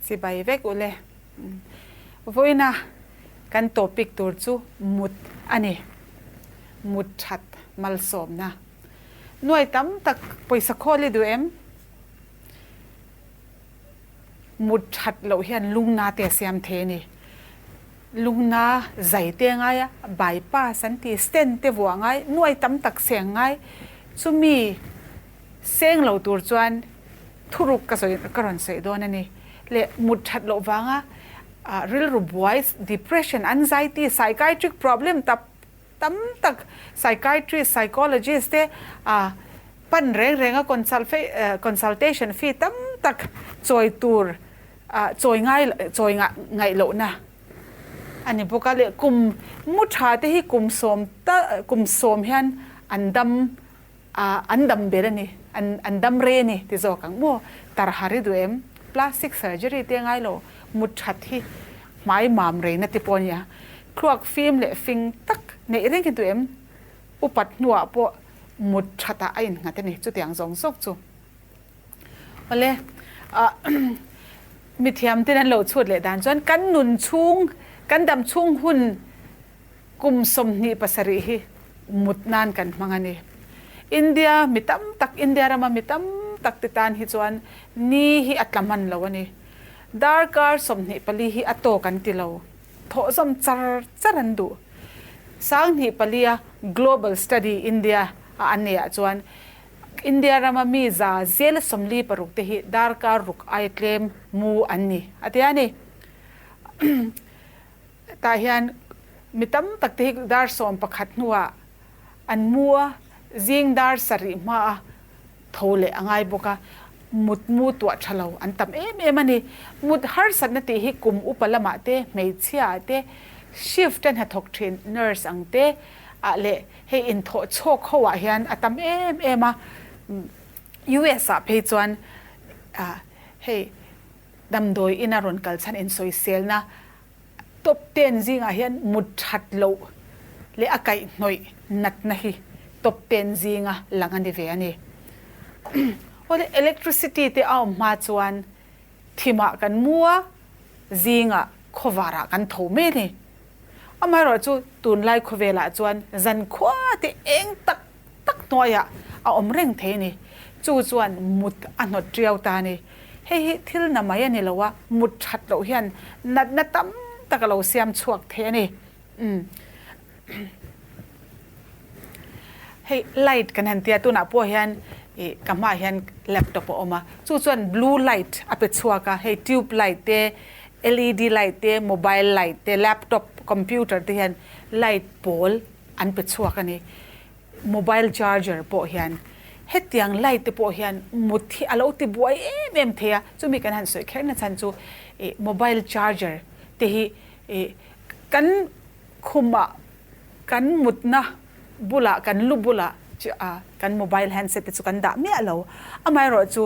สิใบเวกอุเลวันน่ะกันโตปิกตัวจูมุดอันนี้มุดชัดมัลสมนะหน่วยตั้มตักไปสักข้อเลยดูมุดชัดเราเห็นลุงนาเตะเสียมเทนี่ลุงนาใจเตียงไงใบป้าสันติสเตนเตวัวไงหน่วยตั้มตักเสียงไงสุมีเสียงเราตัวจวนทุรุกกระสอยกระรอนใส่ด้วยนั่นนี่เลยมุดชัดเราฟังreal voice depression anxiety psychiatric problem tam tak psychiatrist psychologist te pan reng consultation fee tam tak choi tur choi ngai lo na ani boka le kum mu tha te hi kum som hian andam berani andam re ni ti zo kang mo tar hari duem plastic surgery te ngai loมุดชัดที่ไม้หมามเรนติปอนยาครัวฟิล์มเละฟิงตักในเรื่องกันตัวอุปัตหนัวปวมุดชัดไอ้หงัดนี่จุดอย่างสองซกจูวันเลยมีเทียมที่นั่นเราชุดเลยด่านจนกันหนุนชุงกันดำชุงหุ่นกุมสมนีปัสริหิมุดนานกันมังอันนี้อินเดียมีตั้มตักอินเดียรามามีตั้มตักติดานฮิจวนนี่ฮิอัตลมันแล้ววันนี้ดาร์การสมนิปลีฮิอโตกันติโลโถสมจัรันดูสังนิปลีย global study อินเดียอันเนี้ยจวนอินเดียรามามีซาเซลสมลีปรุกเตหิดาร์การรุกไอเคลมมูอันนี้อันที่อันนี้แต่เฮียนมิตั้มตักเตหิดาร์สมประคัดนัวอันมัวจิงดาร์สริมาโทเลอังไงบุกะมุดมูตัวชะลาอันตำมันนี่มุดฮาร์สันนติฮิกุมอุปละมาเตไม่เชียเตชิฟต์กันหัดทอกเทรนเนอร์สังเตอะไรให้อินโทโชคเขาว่าเฮียนอันตำมาUS เพจวนให้ดำโดยอินารอนกัลชันอินโซเซียลนะตบเต้นจิงเฮียนมุดชัดโลเลอากาศหน่อยนัดนะฮิตบเต้นจิงหลังอันเดียนี่ว่าอิเล็กทริซิตี้ที่เอามาจวนที่มากันมัวจิงขวาระกันโถเมนี่อามาเราจูตุนไล่ขวเวลาจวนจันขวาที่เองตักตัวเอาอมเร่งเทนี่จูจวนมุดอันหดเจียวตานี่เฮ้ที่นั่นมาอย่างนี้แล้วว่ามุดชัดเราเห็นนัดตั้มตะกเราเสียมชวกเทนี่เฮ้ไลท์กันเห็นเตียตัวหน้าพวกเห็นกำมาเห็นแล็ปท็อปออกมาส่วนบลูไลท์อภิชัวกะให้ทิวบไลท์เต LED ไลท์เตโมบายไลท์เตแล็ปท็อปคอมพิวเตอร์เตเห็นไลท์โพลอันเป็นชัวกันนี่โมบายชาร์จเจอร์พวกเห็นเฮ็ดยังไลท์พวกเห็นมุดที่อะไรอุติบวยเทียจู่มีกันหันสวยแค่นั้นฉันจู่โมบายชาร์จเจอร์เตหิกันคุมกันมุดนะบุละกันลุบุละกันโมบายแฮนด์เซ็ตจุกันด่าเมียเราอาไม่รู้จู่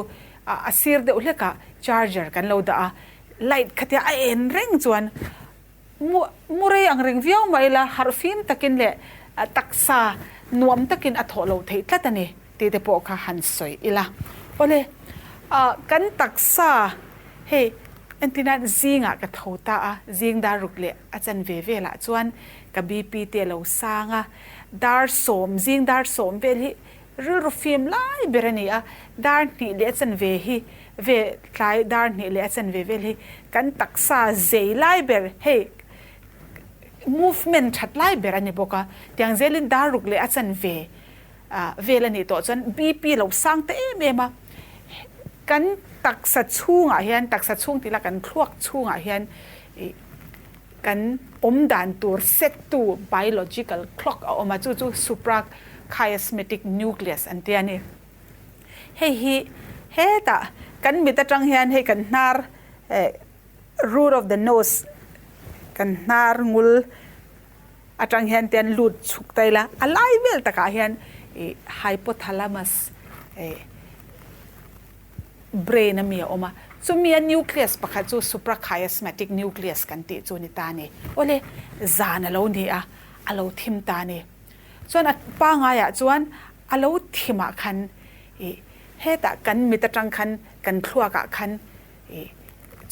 อาศิรเดอุเลกะชาร์จเจอร์กันเราด่าไลท์ขัดยาเอ็นเร่งจวนมูเรียงเร่งวิวไม่ละฮาร์ฟินตะกินเละตักซานวมตะกินอัฐโลเทตละตันนี่ตีเตปโอคาหันสวยอีละโอเลกันตักซาเฮอันที่นั่นจิงกะทตาจิงดารุกเละอาจารย์เวละจวนกับบีพีเตเราสร้างดาร์สมจิงดาร์สมเวลิรูฟิมไล่เบรนีดาร์นี่เลจันเวฮีเวคลายดาร์นี่เลจันเวลิกันตักซาเซไล่เบรเฮmovement ชัดไล่เบรนีบอกว่าอย่างเจลินดารุกเลอาจารย์เวลนี่ตัวจนบีพีเราสร้างเตมากันตักสัดช่วงเฮียนตักสัดช่วงที่ละกันคลวกช่วงเฮียนกันด่านตัวเซตตัว biological clock ออกมาจู่ suprachiasmatic nucleus อันเดียนี่เฮ้ตากันมีแต่จังเฮียนให้กันนาร์ root of the nose กันนาร์งูอาจังเฮียนเตียนหลุดฉุกไตละอะไรเวลตะกาเฮียนhypothalamus brain มีออกมาซูมีนิวเคลียสปะคะจู suprachiasmatic nucleus กันติจูนิตานี่โอเลจานเรานี่เราทิมตานี่ส่วนป้างายจวนเราทิมคันเฮตะกันมีตะจังคันกันคลัวกะคัน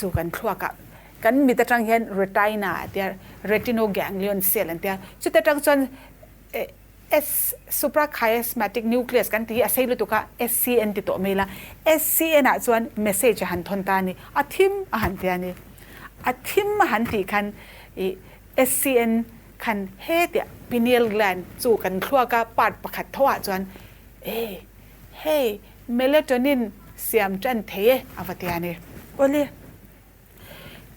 จูกันทั่วกันมีแต่จังเห็น retina เดีย retinoganglion cell อันเดียจุดแต่จังส่วน suprachiasmatic nucleus กันที่อาศัยลุตุกะ SCN ติดตัวไม่ละ SCN อ่ะส่วน message หันทนตานี่อาทิมหันเดียนี่อาทิมหันตีคัน SCN คันเฮเดีย pineal gland จูกันทั่วกับปาดประคัดทว่าส่วนเฮ้เมลาโทนินเสียมจันเทอวตารนี่โอเล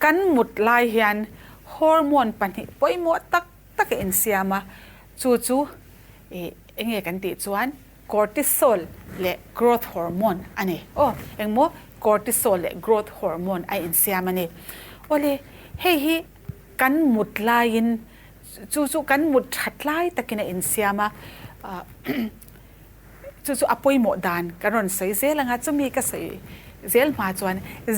กันหมุดลายเฮียนฮอร์โมนปันหิปอยหมดตักเอ็นเซียมาจู่เงี้ยกันติดส่วนคอร์ติซอลและโกรทฮอร์โมนอันนี้เอ็งโมคอร์ติซอลและโกรทฮอร์โมนไอเอ็นเซียมันนี่โอเลเฮ้กันหมุดลายนจู่กันหมุดชัดลายตะกินเอ็นเซียมาจู่อปอยหมดดานกันรอนใส่เซลังอาจจะมีก็ใส่เซลมาจวน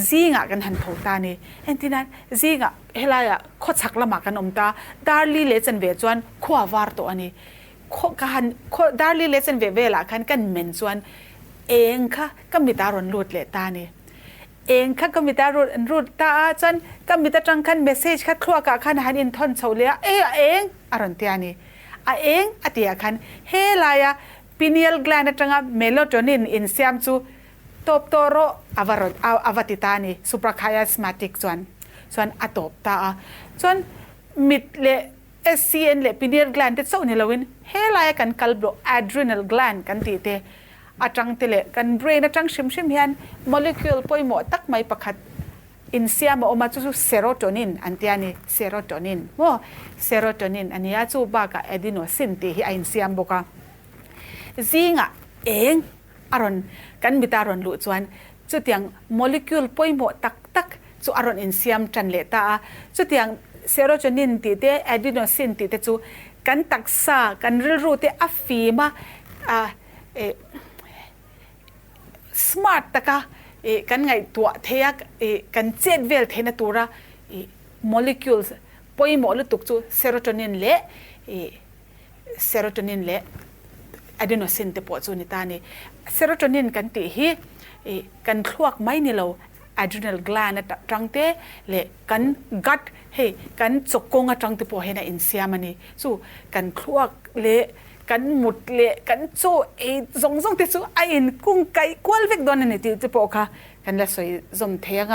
ซีงะกันหันโถตานี่เห็นที่นั้นซีงะเฮลายะโคชักละมากันอมตาดาร์ลีเลจันเวจวนขวาวาร์ตัวอันนี้โคกันดาร์ลีเลจันเวละกันเหม็นจวนเองค่ะก็มีตารอนรูดเลตานี่เองค่ะก็มีตารอนรูดตาจวนก็มีตาจังคันเมสเซจค่ะครัวกะคันหันอินทอนเฉลียเองอารอนเตียนี่เองอเตียคันเฮลายะpineal gland จังเมลาโทนินอินเซียมจูตบตัวโรอวติตานี่ suprachiasmatic ส่วนอตบตาส่วนมิดเล SCN เล pineal gland ที่ส่งนี่ละวินเฮลายกันกัลโบ adrenal gland กันตีเตอาจังติเลกัน brain อาจังชิมเฮียน molecule ปอยหมดตักไม่ประคัดอินเซียมออกมาจู่เซโรโทนินอันที่อันนี้เซโรโทนินเซโรโทนินอันนี้จู่บากะเอดิโนซินที่อินเซียมบอกซิงะเองอารอนกันมิตารอนลุจวนจุดยังโมเลกุลปอยหมดตักจู่อารอนอินเซียมจันเลตาจุดยังเซโรโทนินตีเตเอดิโนซินตีเตจู่กันตักซากันรู้เตอัฟฟีมาสมาร์ตตะกะกันไงตัวเทียกันเจ็ดเวลเทนตัวระโมเลกุลปอยหมดลุตุกจู่เซโรโทนินเละอะดีโนซินเตปอจูนิตานี่เซโรโทนินกันติฮีกันทวกไม่นี่เรา adrenal gland จังเตเลกันกัดกันจกงจังเตปอเฮนะอินเซียมันนี่สู้กันทวกเลกันหมุดเลกันโซซงเตจูไออินกุ้งไก่กวลเวกดอนนี่ติเตปอค่ะกันละสวยซมเทียง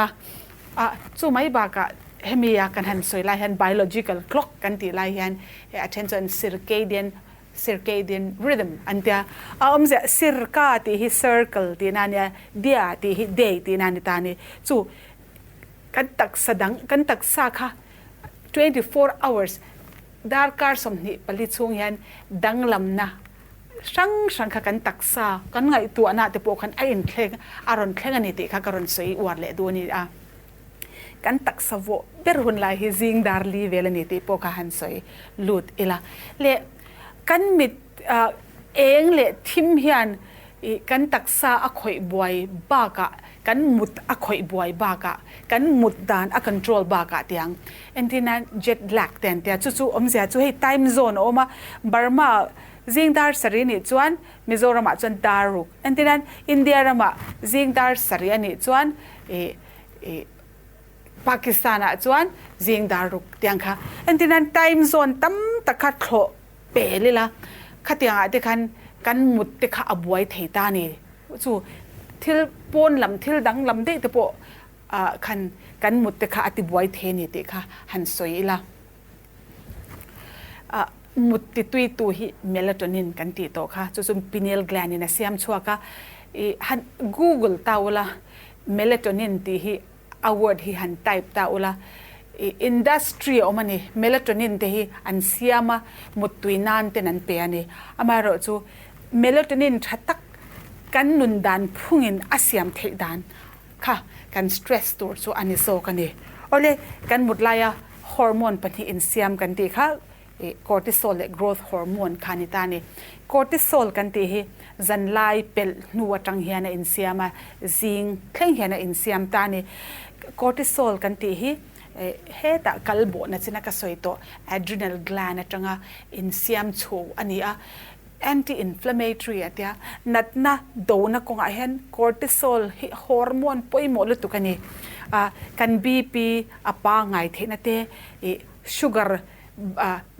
สู้ไม่บากะเฮมียากันหันสวยลายหัน biological clock กันติลายหัน attention circadian rhythm อันเดียจะcirca ที่ circle ที่นั่นเนี่ย dia ที่ day ที่นั่นนี่ตานี่จู่กันตักสะดังกันตักซาค่ะ24 hours ดาร์การสมนิผลิตช่วงยันดังลำนะช่างค่ะกันตักซากันไงตัวน่ะแต่พวกกันไอ้อินเคลงอารอนเคลงอันนี้ติค่ะกรอนสวยอวดเละดูนี่กันตักสาวเบรหุนลายฮิซิงดาร์ลีเวลนี่ติพวกหันสวยลุดอีละเละกันมิดเองเละทิมเฮียนกันตักซาอคอยบวยบากะกันมุดอคอยบวยบากะกันมุดดานอคอนโทรลบากะเตียงเอ็นที่นั้นเจ็ตแลกเตียนเตียจู่ๆเสียจู่ให้ไทม์โซนออกมาบาร์มาซิงดาร์สรีนี่จวนมิโซรามาจวนดารุกเอ็นที่นั้นอินเดียรามาซิงดาร์สรีนี่จวนปากีสถานจวนซิงดารุกเตียงค่ะเอ็นที่นั้นไทม์โซนตั้มตะคัดโคเปลี่ละขัดยังไงที่กันมุดที่ข้าอบวยเทตานี่จู่ทิลปนลำทิลดังลำเด็กแต่พอกันมุดที่ข้าอติบวยเทนี่ที่ข้าหันสวยละมุดที่ตุยตัวฮีเมลาโทนินกันที่โตค่ะจู่pineal glandนี่นะเสียมชัวค่ะหัน Google ตาวละเมลาโทนินที่ฮีawardฮีหัน type ตาวละindustry o mani melatonin te hi an siama mutuinan te nan pe ani amaro chu melatonin thatak kan nun dan phungin asiam thei dan kha kan stress tur chu ani so kani ole kan mutlaya hormone pani in siam kan ti kha cortisol le growth hormone khani ta ni cortisol kan ti hi zanlai pel nuwa tang hiana in siama zing thleng hiana in siam ta ni cortisol kan ti hi he ta kalbo na china ka soito adrenal gland atanga in siam chu ania anti-inflammatory atia natna dona ko nga hen cortisol hi hormone poimo lu tukani kan bp apa ngai the na te sugar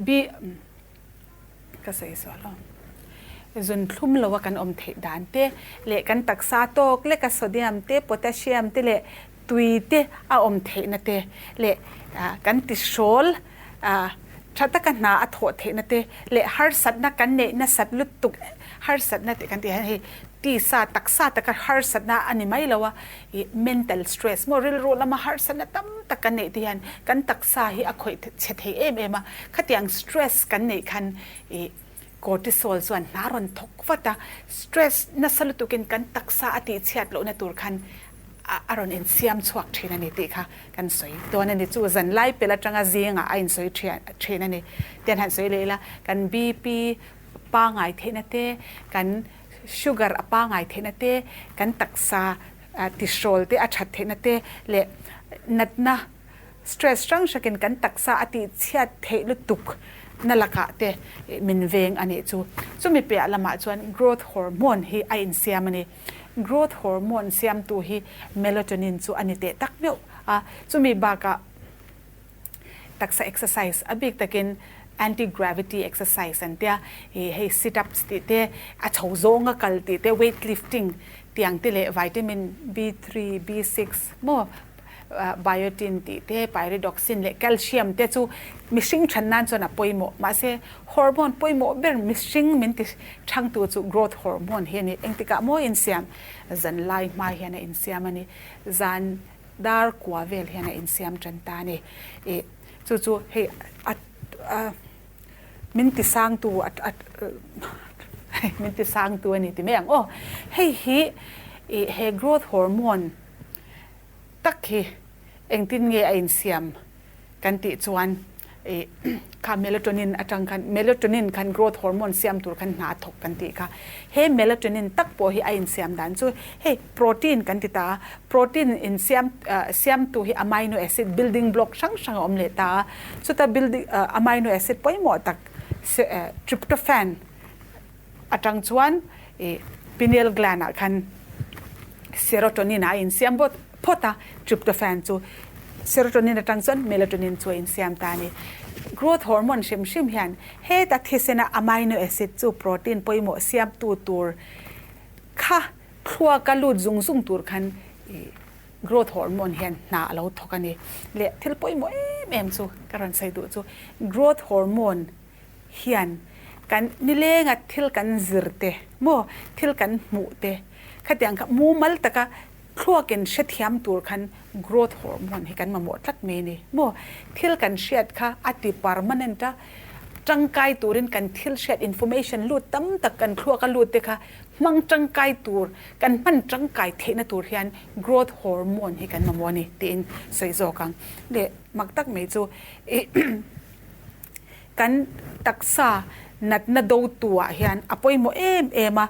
b kasai so lo zun thum lawa kan om the dan te le kan taksa tok le ka sodium te potassium te le tui te a om the na te le kan tisol chata kan na atho the na te le har sat na kan ne na sat lut tuk har sat na te kan ti he ti sa taksa ta ka har sat na ani mai lawa mental stress mo ril ro lama har sat na tam ta kan ne ti han kan taksa hi a khoi che the em a khatiang stress kan ne khan cortisol chuan naron thok wata stress na salutukin kan taksa ati chiat lo na tur khan aron in siam chuak thina ni ti kha kan soi to na ni chu zan lai pela tanga zinga a in soi thina ni ten han soi lela kan bp pa ngai thena te kan sugar apa ngai thena te kan taksa tisol te a that thena te le natna stress strang shakin kan taksa ati chiat thelu tuk nalaka te min veng ani chu mi pe alama chuan growth hormone hi a in siam ani growth hormone siam tu hi melatonin chu ani te tak meu chu mi ba ka taksa exercise abik takin anti gravity exercise and tia he sit ups te a chhozonga kal te weight lifting tiang te le vitamin b3 b6 mo biotin te pyridoxine le calcium te chu mishing thannan chona poimo ma se hormone poimo ber mishing min ti thang tu chu growth hormone he ni engtika mo in siam zan lai ma he na in siam ani zan dar kwa vel he na in siam chanta ni chu he min ti sang tu min ti sang tu ni ti meng he growth hormone tak hi engtin nge a in siam kan ti chuan ka melatonin atang kan melatonin kan growth hormone siam tur kan na thok kan ti ka he melatonin tak po hi a in siam dan chu he protein kan ti ta protein in siam tu hi amino acid building block sang om le ta so ta building amino acid poimo tak tryptophan atang chuan pineal gland kan serotonin a in siam bot pota tryptophan chu serotonin atang chuan melatonin chu in siam ta ni growth hormone shim hian he ta thisena amino acid chu protein poimo siam tu tur kha khwa ka lu zung tur khan growth hormone hian na alo thokani le thil poimo em chu karan sai du chu growth hormone hian kan nilenga thil kan zirte mo thil kan mu te khatiang ka mu mal taka khloken shethiam tur khan growth hormone hi kan mamot lat me ni mo thil kan shet kha ati permanent a tangkai turin kan thil shet information lut tam tak kan khlo ka lut te kha mang tangkai tur kan man tangkai thena tur hian growth hormone hi kan mamoni tin soi zo kang le maktak me chu kan taksa natna do tua hian apoimo ema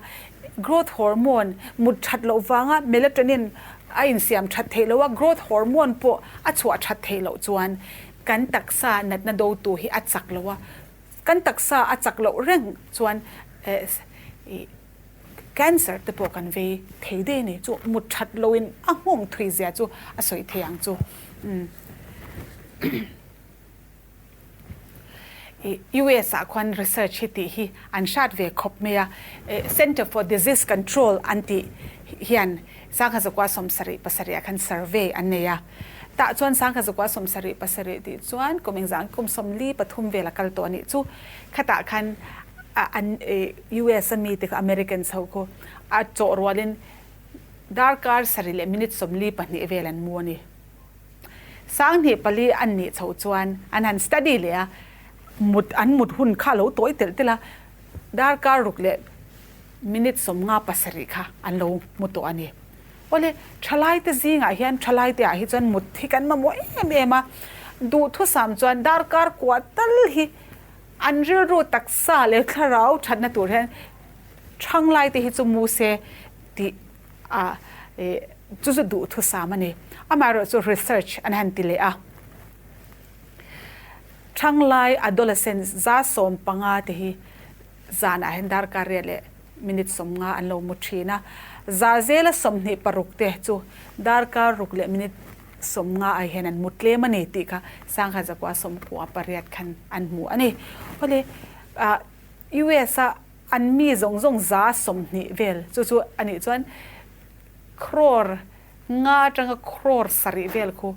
growth hormone mut that lo wanga melatonin a in siam that thelo growth hormone po a chua that thelo chuan kan taksa natna do tu hi a chak lowa kan taksa a chak lo reng chuan cancer te po kan ve theide ni chu mut that lo in a hong thui zia chu a soi theyang chu US akwan research hiti hi an shat ve khop meya Center for Disease Control anti hian sangha zakwa somsari pasari akan survey aneya ta chuan sangha zakwa somsari pasari ti chuan koming jang kom somli pathum vela kal to ni chu khata khan an US mi te American sauko a chorwalin darkar sarile minute somli pani velan muani sang ni pali an ni chho chuan an study le mut hun kha lo toy tel tela dar ka rukle minute som nga pasari kha an lo muto ani ole thalai te zinga hian thalai te a hi chan mut thikan ma mo ema du thu sam chuan dar kar kwa tal hi an ril ro taksa le kharau thatna tur hen thanglai te hi chu mu se ti chu du thu sam ani amaro chu research an han ti le thanglai adolescents za som panga te hi zana hen dar ka re le minute som nga an lo muthina za zela som ni paruk te chu dar ka ruk le minute som nga ai hen an mutle mani ti kha sang kha zakwa som pu apariat khan an mu ani ole US an mi zong zong za som ni vel chu ani chuan crore nga tanga crore sari vel ko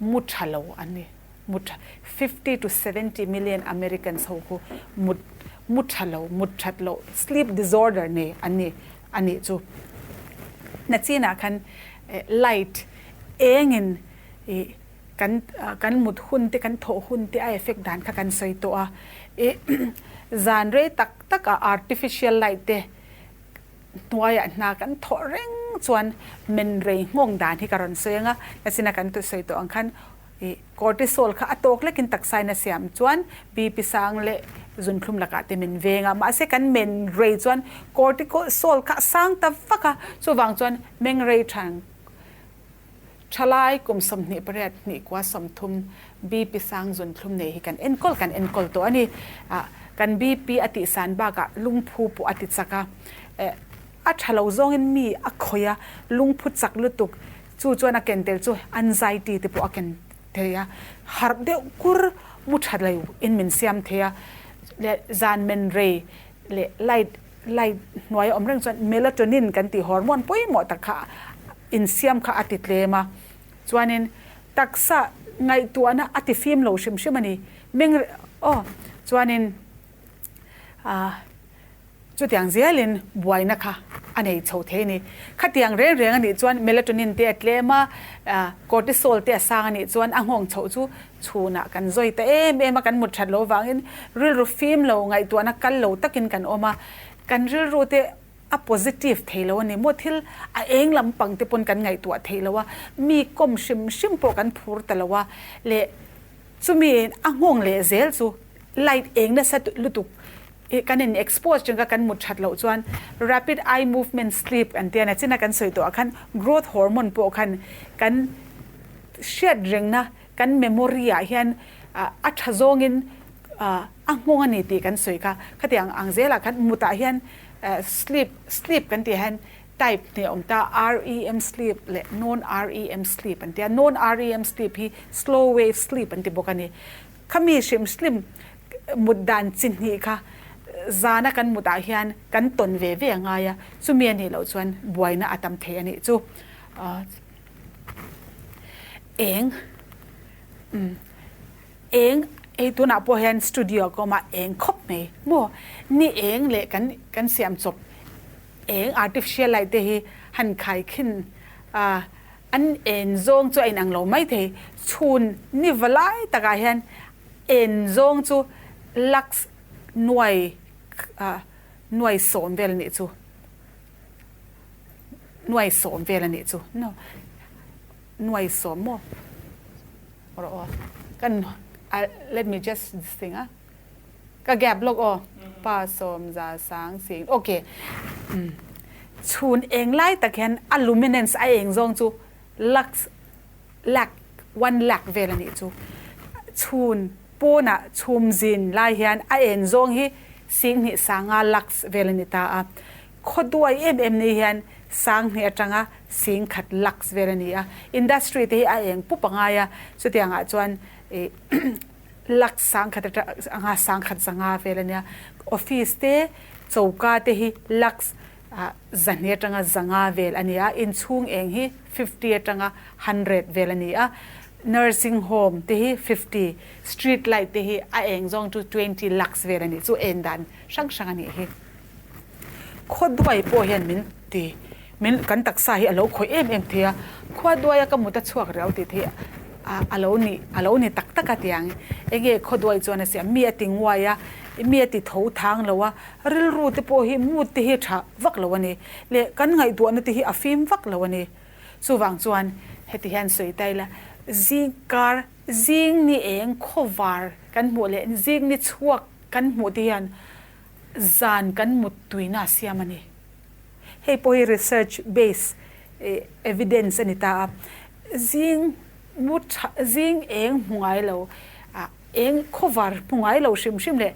muthalo ani mut 50 to 70 million Americans ho ko muthatlo sleep disorder ne ani chu na china khan light engin kan mut hun te kan tho hun te a effect dan kha kan sei to a zan re tak artificial light te toya na kan tho reng chuan men rei ngong dan hi karon senga na china kan tu sei to ang khan cortisol kha atok lekin taksai na siam chuan bp sang le zun thlum laka te min venga ma se kan men rei chuan cortisol kha sang ta faka chuwang chuan meng rei thang chalai kum somni paret ni kwa somthum bp sang zun thlum nei hi kan enkol to ani kan bp ati san ba ka lungphu pu ati chaka a thalo zong in mi a khoya lungphu chak lutuk chu chuan a kentel chu anxiety te pu a ken theya har de kur muthalai in min siam theya le zan men re le light noi omreng chuan melatonin kan ti hormone poimo takha in siam kha atitlema chuanin taksa ngai tuana ati film lo shimani meng chuanin chutiang zialin buaina kha anei chothe ni khatiang reng ani chuan melatonin te atlema cortisol te asang ani chuan angong chho chu chuna kan zoi ta em kan muthat lo wangin ril ru film lo ngai tuana kal lo takin kan oma kan ril ru te a positive thelo ni mothil a eng lampang te pon kan ngai tua thelowa mi kom shim po kan phur talawa le chumi angong le zel chu light eng na sat lutuk kanin expose chunga kan muthat lo chuan rapid eye movement sleep and then achina kan soi to khan growth hormone po khan kan shed ringna kan memory a hian a thazongin angongani ti kan soi ka khatiang angzela khan muta hian sleep kan ti han type ne omta REM sleep le non REM sleep and then non REM sleep hi slow wave sleep and ti bokani khami shim slim muddan chinhi kha zana kan muta hian kan ton ve nga ya chumian hi lo chuan buaina atam the ani chu eng e tuna po hian studio ko ma eng khop me mo ni eng le kan siam chop eng artificial light te hi han khai khin an en zong chu in ang lo mai the chun ni valai taka hian en zong chu lux nuai som vel ni chu nuai som vel ni chu no nuai som mo or kan let me just this thing ka gap log pa som za sang sing okay chun eng lai takhen aluminance a eng zong chu lux lak 1 lakh vel ni chu chun pona chum zin lai hian a en zong hi sing ni sanga lux velanita a khodoi ni hian sang ne atanga sing khat lux velania industry te a eng pupanga ya chutianga chuan lux sang khat anga sang khat sanga velania office te chauka te hi lux zania tanga zanga vel ania in chung eng hi 50 atanga 100 velania nursing home te hi 50 street light te hi a eng zong to 20 lakhs verani chu endan sang ani hi khodwai po hian min kan taksa hi alo khoi em thia khodwai ka muta chuak rau ti the alo ni tak atiang enge khodwai chona se mi ating waya mi ati tho thang lowa ril ru te po hi mu te hi tha vak lowani le kan ngai du an te hi afim vak lowani chuwang chuan heti han soi taila zikar zing ni eng khovar kan mu le zing ni chuak kan mu dian zan kan mutuina siamani hei poi research base evidence anita zing eng mungai lo eng khovar mungai lo shim le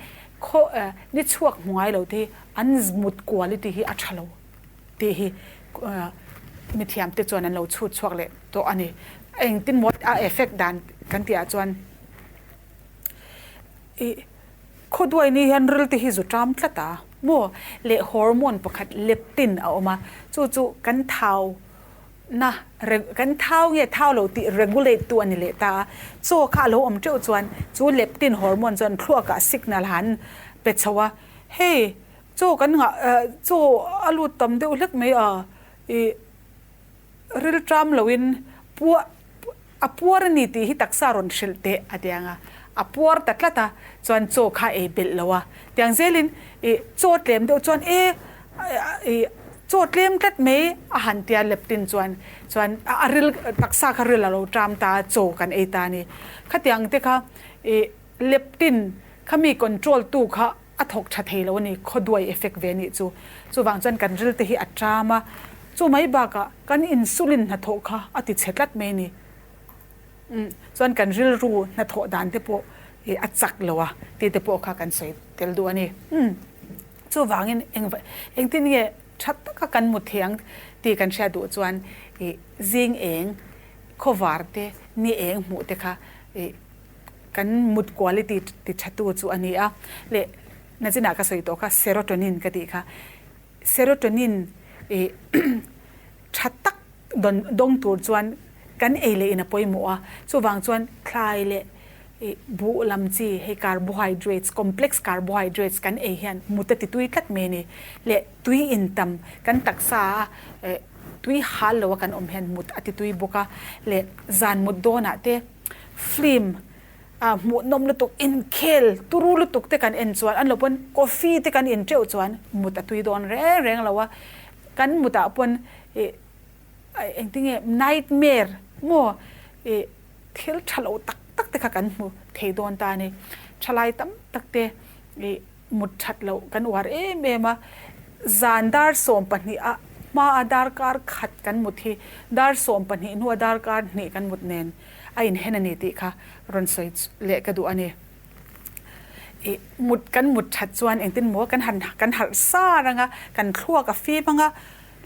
นี่ช่วงหวยเราที่อันมุดกว่าเลยที่อัชโลที่มีเทียมติดจวนนั้นเราชุดช่วงเลยตัวอันนี้เองติดหมดเอฟเฟกต์ดันกันที่จวนคนด้วยนี่ฮันริลที่ฮิจุตรามตละตามัวเละฮอร์โมนประคัดเลปตินเอามาจู่ๆกันเท้านะกันเท้าเนี่ยเท้าเราติเรกูเลตตัวนี่เลยตาโซ่ข้าเราอมเจ้าจวนจู่เลปตินฮอร์โมนจวนครัวกับสิกนัลหันเป็ดชวะเฮ้โจ้กันงะโจ้อาลูตำเดียวเล็กไม่ริลตรามเราวินปัวนี่ตีฮิตักซารอนเชลเตอเดียงปัวตัดละตาจวนโจ้ข้าเบลแล้ววะเดียงเซลินโจ้เต็มเดียวจวนโจทย์เลี้ยมตัดไม่อาหารเตียเล็บตินจวนริลตักษาคาริลเราจามตาโจกันตานี่ขัดยังเด็กค่ะเล็บตินเขามีคอนโทรลตู้ค่ะอัฐกชัดเฮแล้วนี่เขาด้วยเอฟเฟกต์เวนี่จู่วางจนกันริลที่อัตรามาจู่ไม่บากะกันอินซูลินหัดทกค่ะอติเสร็จลัดไม่นี่จนกันริลรู้หัดทกด่านเตปอัดจักเลยวะที่เตปค่ะกันใส่เตลดูนี่จู่วางเองที่นี่ชัดตะกันหมดเทียงตีกันเชียดูจวนจิงเองขวาร์เตนี่เองหมดเตค่ะกันหมดคุณภาพติชัดตัวจวนนี้เละนั่นสินักสวยตัวค่ะเซโรโทนินก็ดีค่ะเซโรโทนินชัดตักดงตัวจวนกันเลยอินะปอยมัวจู่วางจวนคลายเละบุลำจีให้คาร์โบไฮเดรตส์คอมเพล็กซ์คาร์โบไฮเดรตส์กันฮันมุดติดตุยกัดเมนี่เละตุยอินตัมกันตักษาตุยฮัลโลกันฮันมุดติดตุยบุกะเละจานมุดโดนัตเตฟิล์มมุดนมลุตุกอินเคลตุรูลุตุกเตกันจวนอันลบนกาแฟเตกันเจ้าจวนมุดตุยโดนเร่งแล้วว่ากันมุดปนเอ็งที่เงี้ยไนท์แมร์มัวเทลชะโลตักตักเตกันมูเทโดนตานี่ชลายตั้มตักเตมุดชัดเรากันวาร์เมมาจานดาร์สอมปันนี่มาดาร์การขัดกันมุดที่ดาร์สอมปันนี่นัวดาร์การนี่กันมุดเนนไอ้เห็นนี่ติค่ะรอนสอยเละกันดูอันนี้มุดกันมุดชัดจวนเองตินมัวกันหันซาระงะกันครัวกับฟีบังะ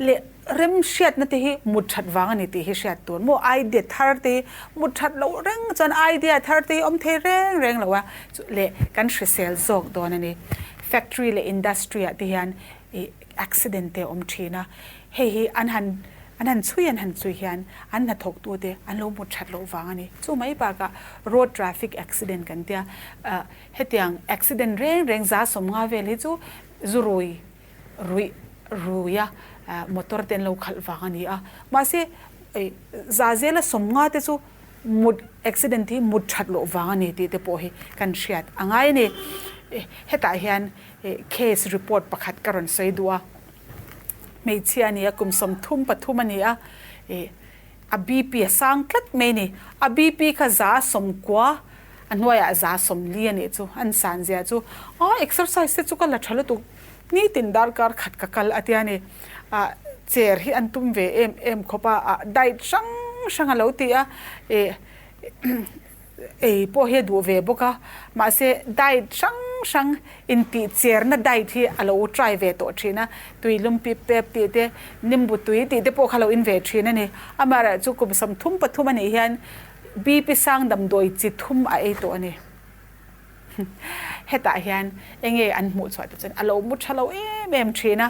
เละเริ่มเชียดนั่นที่มุดชัดวางนี่ที่เชียดตัวมัวไอเดียทาร์ตีมุดชัดเราเร่งจนไอเดียทาร์ตีเทเร่งแล้วว่าเละกันเซลซ์ตัวนั่นนี่แฟคทอรี่เละอินดัสทรีที่ฮันอุบิเหตุเตทีนะเฮ้ยอันนั้นช่วยฮันอันนั้นถกตัวเดอันเรามุดชัดเราวางนี่จู่ไม่ปากะ road traffic accident กันเดียเหตุอย่าง accident เร่งจ้าสมงาเวลิจู่รุยมอเตอร์เต็นเราขัดวางนี่มาสิจ้าเจลสมงาเตจู่มุด accident ที่มุดชัดเราวางนี่ที่เตปโอเหกันเชียดอ่างไงนี่เหตุอย่าง case report ประคัดการันใส่ดัวไม่เชื่อนี่กุมสมทุ่มปฐุมนี่บีพีสังกัดไม่นี่บีพีข้าจ้าสมกว่าอันว่าจ้าสมเลียนี่จู่อันสันเสียจู่exercise จู่ก็ละชะลุตุนี่ตินดาร์การขัดกัลอันที่นี่เจอที่อันตุ้มเวขบได้ช่างเราตีพอเฮดูเวบุกะมาเสได้ช่างอินติเจอร์น่ะได้ที่เราทรายเวตัวชีนะตุยลุมปีเป๊ปตีเตนิมบุตุยตีเตพอเขาเราอินเวชีนั่นนี่อามาระจุกุบสมทุ่มปฐุมนี่เห็นบีพิสังดำโดยจิตทุ่มตัวนี่เหตุเห็นเองอันหมุดสวยตัวจนเรามุดชะเราเมมชีนะ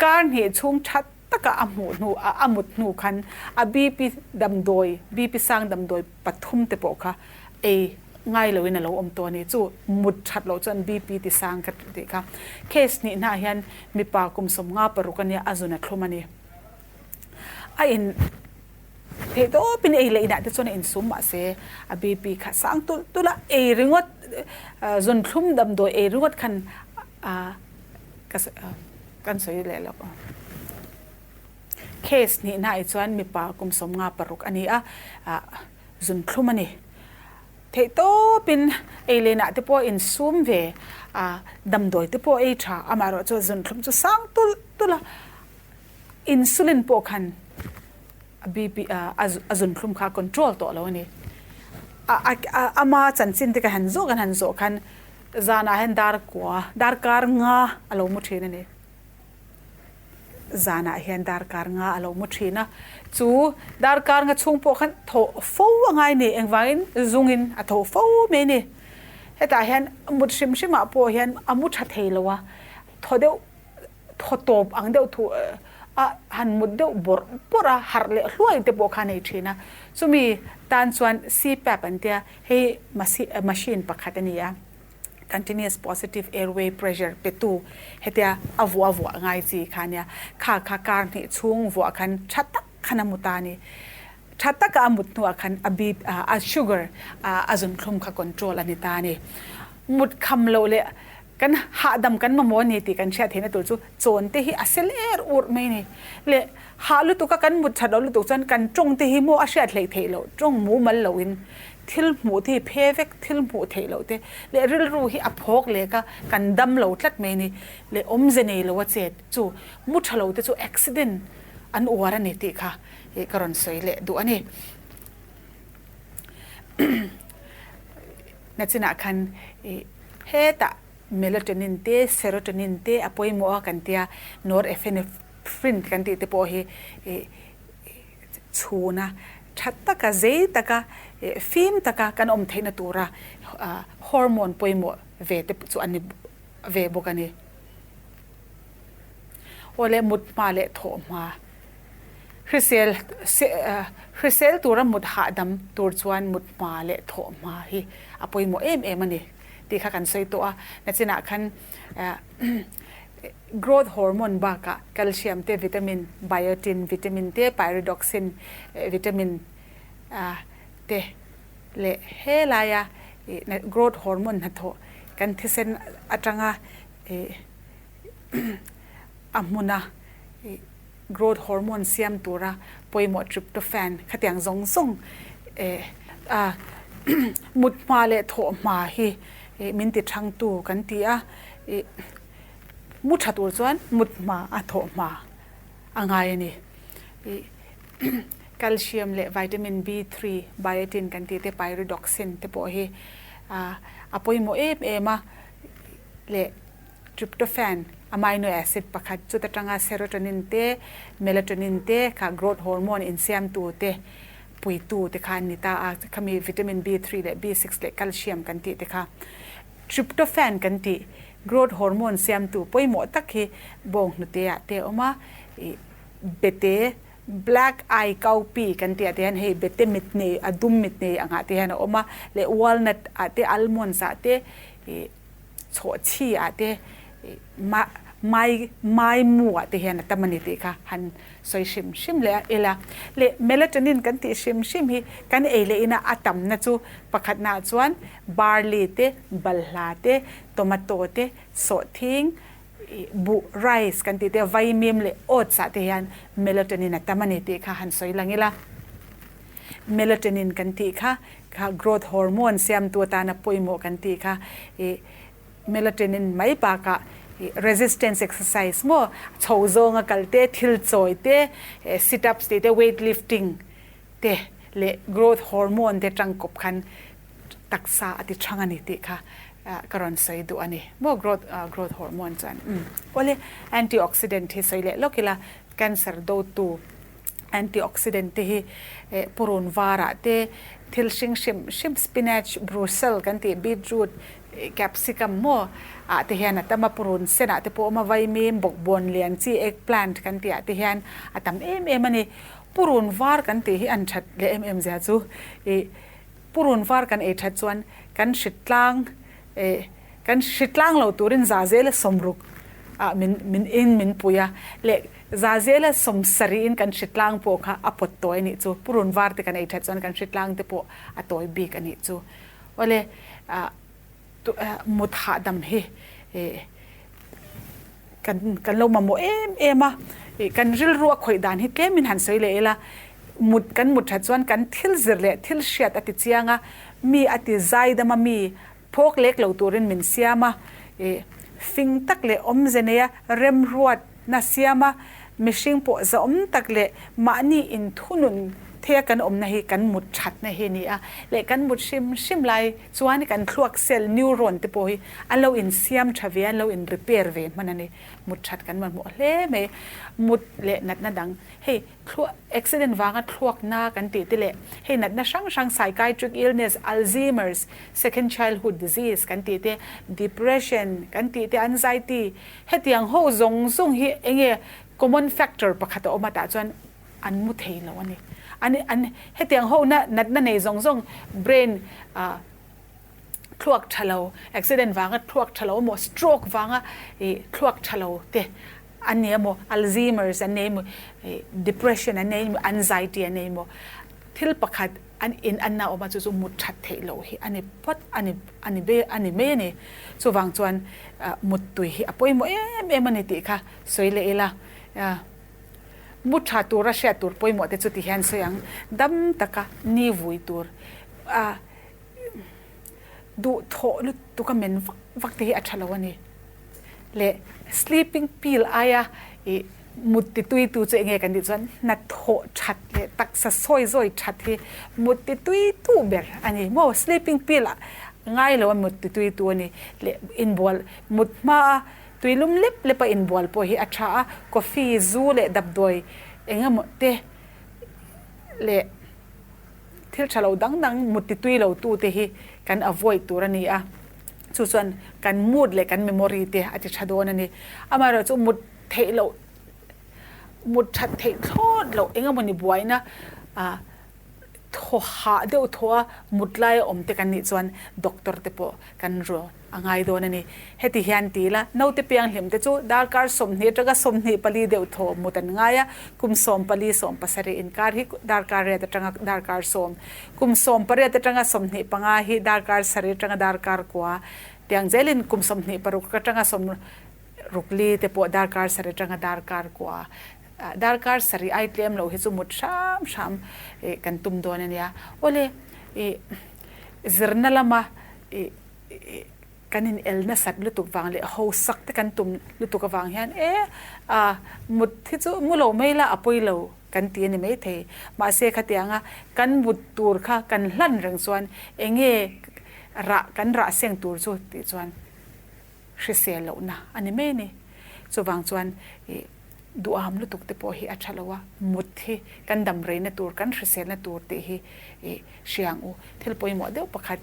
การเหตุช่วงชัดตะกะอามุดหนูคันบีพิดำโดยบีพิสังดำโดยปฐุมเตปอกะง่ายเลยนะเราตัวนี้จู่มุดชัดเราจนบีพีที่สร้างกันดีค่ะเคสนี้น่าเห็นมีปากุมสมงาปรุกันเนี่ยอาจุนัทลมันนี่เทโตเป็นเลยนะที่ส่วนอินซุมมาเสบีพีค่ะสร้างตุละเรื่องว่าจนคลุมดำโดยเรื่องว่าคันกันสวยเลยแล้วเคสนี้น่าส่วนมีปากุมสมงาปรุกันนี้จนคลุมมันนี่เทโตเป็นเลยนะที่พออินซูมเวดำโดยที่พอชาอามาร์จะจนคลุมจะสร้างตุละอินซูลินพอคันบีพีจนคลุมค่าคอนโทรลตัวแล้วนี่อามาจันสินที่กันหันโซคัน zana hen dar kar nga alo mu thina ni zana hen dar kar nga alo mu thina chu dar kar nga chung po khan tho fo angai ni engwain zungin a tho fo me ni heta hen mut sim sima po hen amu tha theilowa tho deu tho top ang deu thu a han mut deu bor pora har le hluai te po khan ei thina chumi tan chuan cpap an tia he machine pakhatania continuous positive airway pressure petu hetia avwa ngai chi khania kha kar ni chung wa khan thatak khana mutani thatak amut nu khan abi a sugar azun khum kha control ani tani mut kham lo le kan ha dam kan ma mo ni ti kan sha thena tu chu chon te hi acceler ur mai ni le ha lu tu ka kan mut thado lu tu chan kan trong te hi mo a sha thlei theilo trong mu mal lo in thil mu thi perfect thil mu theilo te le ril ru hi a phok le ka kan dam lo tlat mai ni le om je nei lo wa che chu mu thalo te chu accident an ora ni ti kha e karon soi le du ani na china khan he ta melatonin te serotonin te apoi mo kan tia norepinephrine kan ti te po hi chuna thatta ka zei taka film taka kan om theina tura hormone poi mo ve te chu ani ve bokani ole mut ma le tho ma Hrisel tura mut ha dam tur chuan mut ma le tho ma hi apoi mo em ani ti kha kan sei to a na china khan growth hormone ba ka calcium te vitamin biotin vitamin te pyridoxine vitamin te le helaya growth hormone na tho kan thisen atanga amuna growth hormone siam tura poimo tryptophan khatyang zong mut ma le tho ma hi min ti thang tu kan ti a mu thatur chuan mut ma a tho ma angai ni calcium le vitamin B3 biotin kan ti te pyridoxine te po hi apoimo ema le tryptophan amino acid pakhat chu tatanga serotonin te melatonin te ka growth hormone in siam tu te pui tu te khan ni ta khami vitamin B3 le B6 le calcium kan ti te kha tryptophan kan ti growth hormone siam tu poimo takhi bong nu te te oma bete black eye cowpea kan ti ate han he bete mitne adum mitne anga te han oma le walnut ate almond sa te cho chi ate mai mu ate han tamani te kha han soi shim le ela le melatonin kan ti shim hi kan ele ina atam na chu pakhat na chuan barley te balhla te tomato te so thing bu rice kan ti te vaimim le oats ate han melatonin atamani te kha han soi langila melatonin kan ti kha growth hormone siam tu ta na poimo kan ti kha melatonin mai pa ka resistance exercise mo chhozonga kalte thil choi te sit ups te weightlifting te le growth hormone te tangkop khan taksa ati thangani te kha karon sai du ani mo growth hormone chan ole antioxidant he sai le lokila cancer do tu antioxidant te hi purun vara te thil shim spinach brussels kan te beetroot capsicum mo te hian atama purun sena te po ma vaimim bokbon lian chi eggplant kan ti ate hian atam em ani purun var kan te hi an that le za chu purun var kan e that chuan kan shitlang lo turin za zel somruk min puya le za zel somsari in kan shitlang po kha apot toy ni chu purun var te kan e that chuan kan shitlang te po atoi bi kan ni chu ole mutha dam he kan lo ma mo ema kan ril ru khoi dan hi ke min han sei le ela mut tha chuan kan thil zir le thil shiat ati chianga mi ati zai dama mi phok lek lo turin min siama fing tak le om zeneya rem ruat na siama mishing po za om tak le mani in thunun เทียกันนะฮีกันมุดชัดนะฮีนี่เละกันมุดชิมไลส่วนนี้กันคลวกเซลล์นิวรอนที่พอยอันเราอินเซียมชาเวียนเราอินรีเพย์เวนมันนี่มุดชัดกันมันหมดเละไม่มุดเละนัดนัดดังเฮ้คลวกอุบิเหตุวางกันคลวกหน้ากันตีเละเฮ้นัดนัดช่าง psychiatric illness Alzheimer's second childhood disease กันตีdepression กันตีanxiety เฮ้ที่ยังหูซงซุงฮีเองcommon factor ประคัตออกมาแต่จวนอันมุดเทแล้ววันนี้อันให้เตียงหูนั่นในซง brain คลวกทะเลา accident วางก็คลวกทะเลาหมด stroke วางก็คลวกทะเลาเตอันนี้หมด Alzheimer's อันนี้หมด depression อันนี้หมด anxiety อันนี้หมดที่ประคัตอันน่าออกมาจู่ๆมุดชัดเทแล้วฮีอันนี้พอดอันนี้ไม่เนี่ยจู่วางจวนมุดตุยฮีป่วยหมดมันนี่ติค่ะสวยเลยล่ะมุดชาตัวรัชตัวป่วยหมดแต่จุดที่เห็นเสียงดำตะกะนี่วุยตัวดูโถลุตุกะเมนวักที่อัจฉริยะนี่เละ sleeping pill มุดติตุยตัวจะเองกันดิฉันนัดโถชัดเลยตักสะซอยชัดที่มุดติตุยตัวเบอร์อันนี้โม่ sleeping pill ง่ายเลยว่ามุดติตุยตัวนี้เลยอินบอลมุดมาตุยลุ่มเล็บเลยไปอินบอลพอฮีอัชชากาแฟซูเลยดับดอยเองหมดเตะเลยที่เราดังมุดติตุยเราตัวเตะฮีกัน avoid ตัวนี้ส่วนกันมูดเลยกัน memory เตะอาจจะชาโดนนี่มาเราจะมุดเทเรามุดชัดเทโทษเราเองมันนี่บวยนะโทหะเดี๋ยวโทมุดไล่อมเตกันนี่ส่วนด็อกเตอร์เตปกันรัวง่ายโดนนี่เฮติเฮียนตีละน้าเตเปียงเหลี่ยมเตจูดาร์การสมนี่จักสมนี่ปลีเดี๋ยวโทมุดันง่ายคุมสมปลีสมภาษาอินการฮิดาร์การเรตจังดาร์การสมคุมสมปลีเตจังสมนี่ปังอาฮิดาร์การสรีจังดาร์การกว่าเตียงเจลินคุมสมนี่ปรุกจังสมรุกลีเตปดาร์การสรีจังดาร์การกว่าดาร์การสรีไอเตมเราเห็นสมุดชามกันตุ่มโดนเนี่ยโอเลซิร์นัลมากันอินเอลน่ะสัตว์ลุตุกวางเลยเขาสักแต่กันตุ่มลุตุกวางเห็นมุดที่จู่มุเราไม่ละอภัยเรากันตีนี่ไม่เทมาเสียขัดยังกันมุดตูร์ค่ะกันลั่นเริงส่วนเองกันระเสียงตูร์จู่ติส่วนเสียเรานะอันนี้ไม่นี่จู่วางส่วนดูอามลุตุกเตปอฮีอัจฉริยะมุดที่กันดำเรนตัวกันเสียนตัวเตฮีเชียงอูที่เราไปหมดเดียวประคัด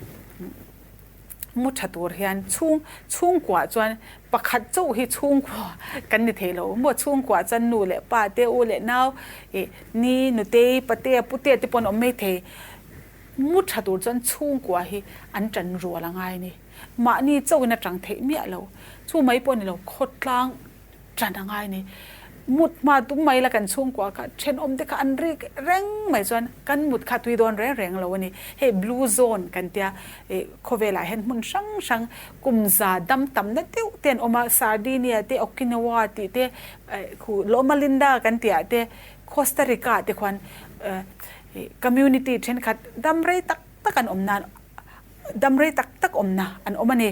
มุดชัดตัวเฮียนชุ่งกว่าจวนประคัดเจ้าฮีชุ่งกว่ากันนี่เทโลหมดชุ่งกว่าจันนูเละป้าเตอูเละนาวนี่นุเตปเตปุเตติปนอมไม่เทมุดชัดตัวจนชุ่งกว่าฮีอันจันรัวละไงนี่มานี่เจ้าน่ะจังเทเมียเราชุ่งไม่ปนเราโคตรล้างจันละไงนี่มุดมาตุ้มไม่ละกันช่วงกว่ากันเช่นอมเด็กอันริกแรงไม่จวนกันมุดขัดวิดอนแรงเราวันนี้เฮ้บลูโซนกันเตียโคเวลาเห็นมันช่างกุมซาดำต่ำนั่นเตียวเตียนออกมาซาร์ดิเนียเตียโอกินาวาเตียคือโลมาลินดากันเตียเตียโคสตาริกาเตียควันคอมมูนิตี้เช่นขัดดำเรตักกันอมนานดำเรตักอมนาอันอมนี่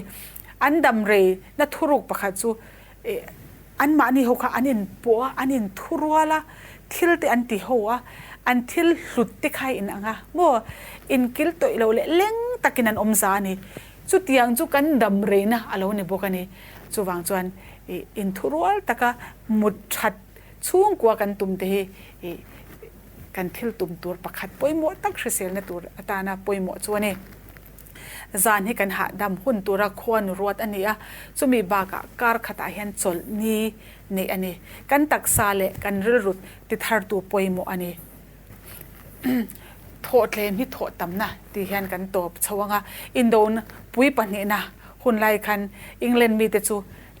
อันดำเรนัทรุกประคัดซูอันมานี่เขาค่ะอันนี้ปัวอันนี้ทุรัวละทิลที่อันที่หัวอันทิลหลุดที่ใครอินอ่ะบ่อินกิลตัวเราเล่งตะกินันอมซานี่จุดยังจุกันดำเรนะอะไรนี่บอกกันนี่จุวางจวนอินทุรัวตะกะมุดชัดช่วงกว่ากันตุ่มเตะกันทิลตุ่มตัวประคัดป่วยหมดตั้งเสียลในตัวตาหน้าป่วยหมดจวนนี่จานให้กันหาดำหุ่นตัวละครรวดอันนี้จะมีบากการขัดเห็นจลนี่อันนี้กันตักซาเลกันเรุดติดหาตัวป่วยหมดอันนี้โทษเลยนี่โทษต่ำนะที่เห็นกันตบชาวงาอินโดนปุยปันนี่นะหุ่นไล่คันอังกฤษมีแต่จู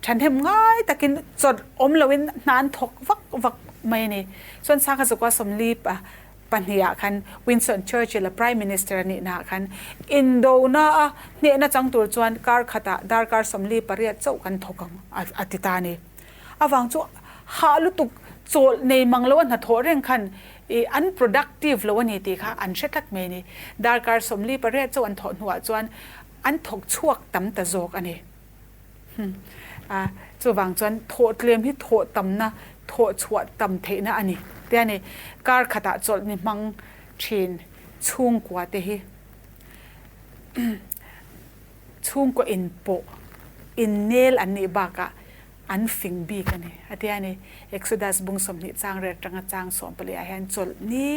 ฉันเห็นง่ายแต่กินจดอมละวินนานถกวักไม่นี่ส่วนสร้างสุขว่าสมรีปปัญหาคันวินสตันเชิร์ชิลพรีมินิสเตอร์นี่นะคันอินโดนาเนี่ยน่าจังตัวจวนการขัดดาร์การสมรีปริยัติเจ้ากันทกังอติตานี่วังจูหาลุตุกโจในมังลวันหัดโถเร่งคันunproductive ลวันนี้ตีค่ะอันเช็ดลักเมนี่ดาร์การสมรีปริยัติเจ้าอันถอนหัวจวนอันถกชวกตั้มตะโจกอันนี้จูวังจวนโถเตรียมที่โถตั้มนะโถชวดตั้มเทนะอันนี้แต่นี่การขัดโจนี่มัง ชินช่วงกว่าเตะช่วงกว่าอินโปอินเนลอันนี้บากะอันฟิงบีกันนี่อาทิตย์นี้เอ็กซ์ดัสบุงสมนิจางเรตรังจางสอนไปเลยอาเห็นจลนี่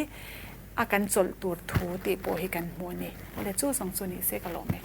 อาการจลตัวทูตีโปให้กันมัวนี่เลยจู่สองส่วนนี้เสกลงไหม